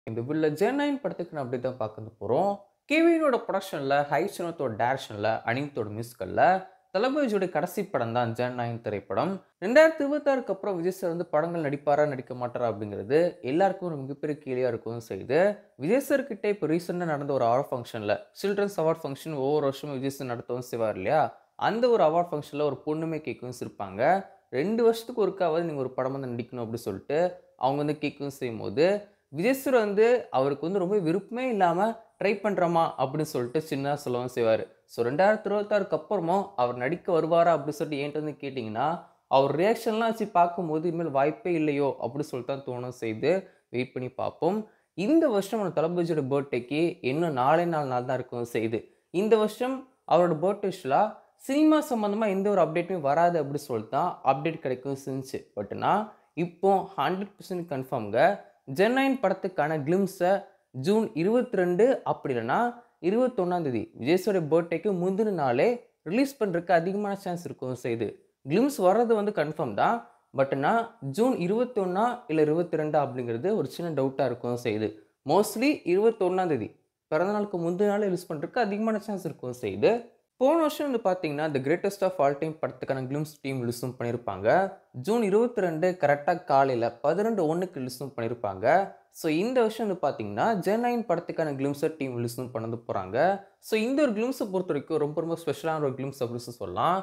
இந்த வில்ல ஜென்9 படத்துக்கு நான் அப்படி தான் பார்க்க போறோம். கேவினோட புரொடக்ஷன்ல, ஹரிஷனத்தோட டைரக்ஷன்ல, அனிருத்தோட மியூசிக்கல்ல தளபதியோட கடைசி படம் தான் ஜென்9 திரைப்படம். 2026க்கு அப்புறம் விஜய் சார் வந்து படங்கள் நடிப்பாரா, நடிக்க மாட்டாரா அப்படிங்கிறது எல்லாருக்கும் ஒரு மிகப்பெரிய கேள்வியா இருக்கவும் செய்யுது. விஜய் சார் கிட்ட இப்போ ரீசெண்டா நடந்த ஒரு அவார்ட் ஃபங்ஷன்ல, சில்ட்ரன்ஸ் அவார்ட் ஃபங்ஷன் ஒவ்வொரு வருஷமும் விஜய் சார் நடத்தவும் செய்வார் இல்லையா? அந்த ஒரு அவார்ட் ஃபங்ஷன்ல ஒரு பொண்ணுமே கேட்கவும் சிரிப்பாங்க. 2 வருஷத்துக்கு ஒருக்காவது நீங்க ஒரு படம் வந்து நடிக்கணும் அப்படி சொல்லிட்டு அவங்க வந்து கேட்கவும் செய்யும்போது விஜய் சார் வந்து அவருக்கு வந்து ரொம்ப விருப்பமே இல்லாம ட்ரை பண்றோமா அப்படின்னு சொல்லிட்டு சின்னதா சொல்லவும் செய்வாரு. ஸோ 2026க்கு அப்புறமும் அவர் நடிக்க வருவாரா அப்படின்னு சொல்லிட்டு என்கிட்ட வந்து கேட்டீங்கன்னா, அவர் ரியாக்ஷன்லாம் வச்சு பார்க்கும்போது இனிமேல் வாய்ப்பே இல்லையோ அப்படின்னு சொல்லிட்டு தான் தோணும் செய்து. வெயிட் பண்ணி பார்ப்போம். இந்த வருஷம் நம்ம தளபதியோட பர்த்டேக்கு இன்னும் 4 நாள் தான் இருக்கவும் செய்யுது. இந்த வருஷம் அவரோட பர்த்டே விஷுவலா சினிமா சம்பந்தமா எந்த ஒரு அப்டேட்டுமே வராது அப்படி சொல்லிட்டு தான் அப்டேட் கிடைக்கவும் செஞ்சுச்சு. பட் நான் இப்போ 100% கன்ஃபார்ம்ங்க. ஜென்9 படத்துக்கான கிளிம்ஸ ஜூன் 22 அப்படி இல்லன்னா 21ஆம் தேதி விஜய் சாரோட பர்த்டேக்கு முந்தின நாளே ரிலீஸ் பண்றதுக்கு அதிகமான சான்ஸ் இருக்கவும் செய்யுது. கிளிம்ஸ் வர்றது வந்து கன்ஃபார்ம் தான். பட் நான் ஜூன் 21 இல்ல 22 அப்படிங்கிறது ஒரு சின்ன டவுட்டா இருக்கவும் செய்யுது. மோஸ்ட்லி 21ஆம் தேதி பிறந்த நாளுக்கு முந்தின நாள் ரிலீஸ் பண்றதுக்கு அதிகமான சான்ஸ் இருக்கவும் செய்யுது. போன வருஷம் வந்து பார்த்தீங்கன்னா, the greatest of all time படத்துக்கான கிளிம்ஸ் டீம் ரிலீஸும் பண்ணியிருப்பாங்க. ஜூன் 22 கரெக்ட்டா காலையில 11:01க்கு ரிலீஸும் பண்ணியிருப்பாங்க. ஸோ இந்த வருஷம் வந்து பார்த்தீங்கன்னா, ஜென்9 படத்துக்கான கிளிம்ஸ டீம் ரிலீஸும் பண்ண போறாங்க. ஸோ இந்த ஒரு கிளிம்ஸ பொறுத்தவரைக்கும் ரொம்ப ரொம்ப ஸ்பெஷலான ஒரு கிளிம்ஸ் அப்படின்னு சொல்லலாம்.